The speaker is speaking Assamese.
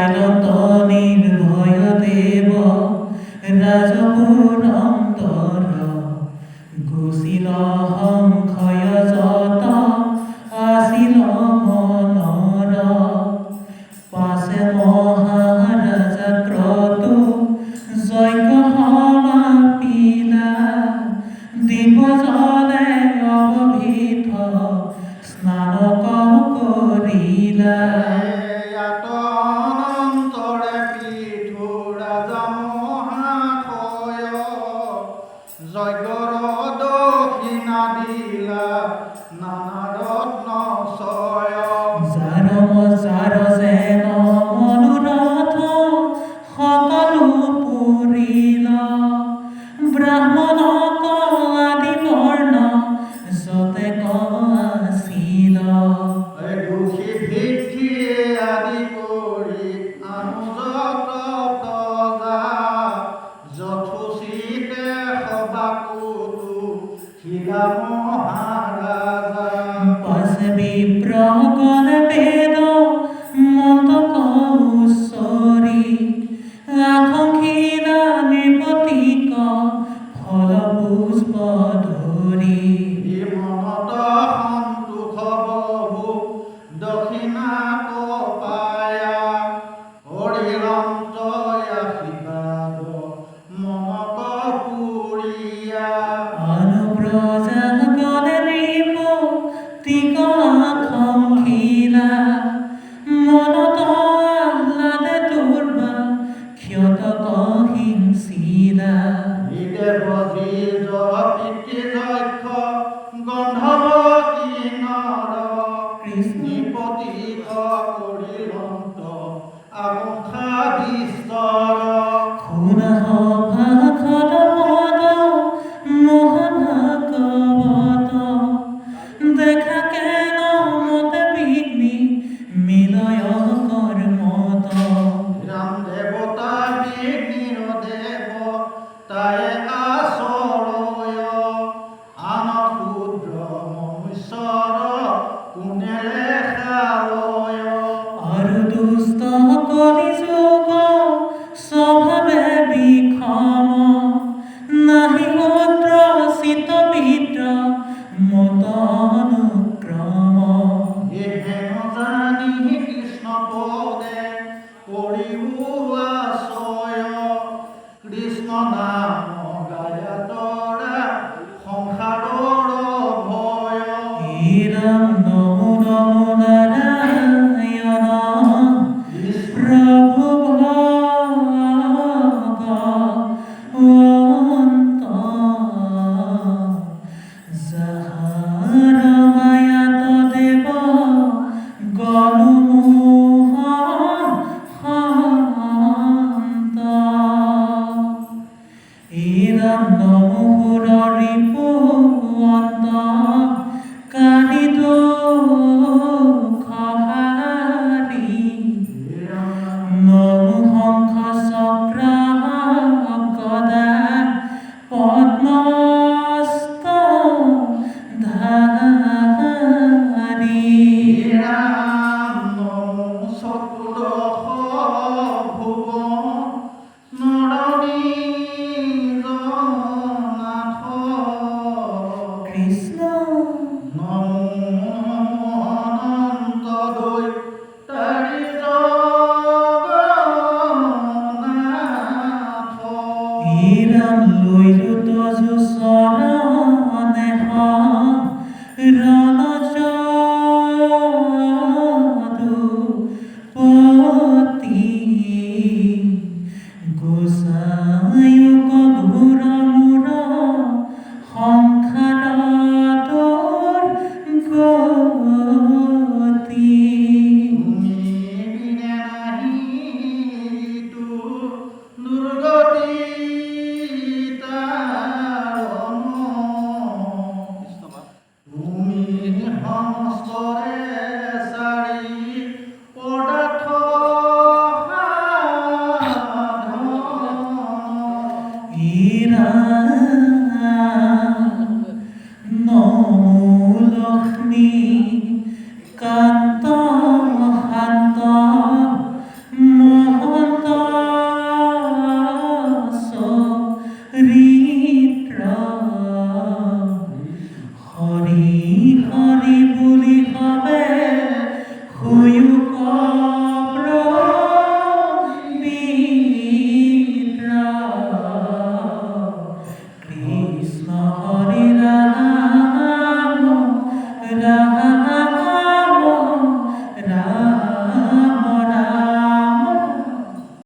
সাইলত নিৰ্ভয় দেব ৰাজপুৰ অন্তৰ গুচিল সংশয় যত আছিল মনৰ পাছে মহাৰাজা ক্ৰতু যজ্ঞ সমাপিলা দিব জলে অৱহিত স্নান কৰিলা অনন্তৰে পৃথু ৰাজা মহাশয় যজ্ঞৰ দক্ষিণা দিলা নানা ৰত্ন ছয় যাৰ যেন মনোৰথ সকলো পুৰিল ব্ৰাহ্মণক আদি বৰ্ণ যতে আছিল দুখী ভিক্ষী আদি কৰি অনুযত প্ৰজা যথোচিতে সবাকুতো শিলা মহাৰাজা পাছে বিপ্ৰগণ বেদ মন্তক উচ্চৰি আকাংক্ষিলা নৃপতিক ফল পুষ্প ধৰি মনত সন্তোষ বহু দক্ষিণা পায়া হৰিৰন্ত আশীৰ্বাদ মনক পুৰিয়া অনুব্ৰজগণ নৃপতিক আকাংক্ষিলা মনত আহ্লাদে দুৰ্বা ক্ষত কহিংসিলা দেৱজীৰ পিতৃযক্ষ গন্ধৱতী নৰ কৃষ্ণপতিক কৰিলন্ত আকাংক্ষা বিস্তৰ খুনসভাখত পদ মহাভাগৱত দেখা কেন মতে বিঘ্নি মিলয় কৰ্মত ৰাম দেৱতা বিঘ্নিৰ দেৱ তায়ে আচৰয় আন ক্ষুদ্ৰ মনুষ্যৰ কোনে লেখালয় আৰু দুষ্ট কলিযুগ স্বভাৱে বিষম নাহি পুত্ৰ চিত পিত্ৰ মত অনুক্ৰম হেন জানি কৃষ্ণ পদে কৰিও